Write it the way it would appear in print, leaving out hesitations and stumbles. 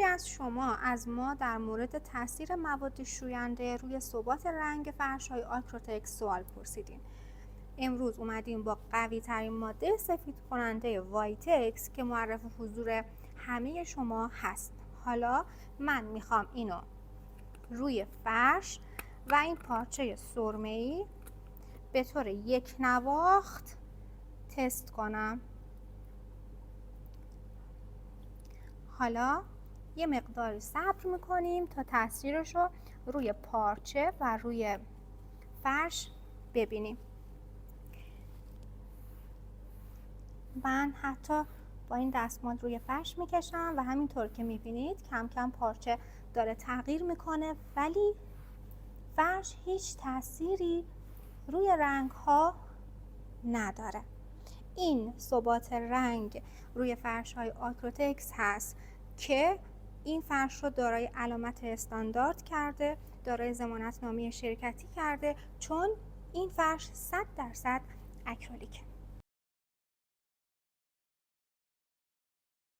از شما از ما در مورد تاثیر مواد شوینده روی ثبات رنگ فرش‌های آکروتکس سوال پرسیدین. امروز اومدیم با قوی ترین ماده سفید کننده وایتکس که معرف حضور همه شما هست. حالا من میخوام اینو روی فرش و این پارچه سرمه‌ای به طور یک نواخت تست کنم. حالا یه مقداری صبر میکنیم تا تاثیرش رو روی پارچه و روی فرش ببینیم. من حتی با این دستمال روی فرش میکشم و همینطور که میبینید کم کم پارچه داره تغییر میکنه، ولی فرش هیچ تأثیری روی رنگ ها نداره. این ثبات رنگ روی فرش های آکروتکس هست که این فرش رو دارای علامت استاندارد کرده، دارای ضمانتنامه شرکتی کرده، چون این فرش 100% اکریلیکه.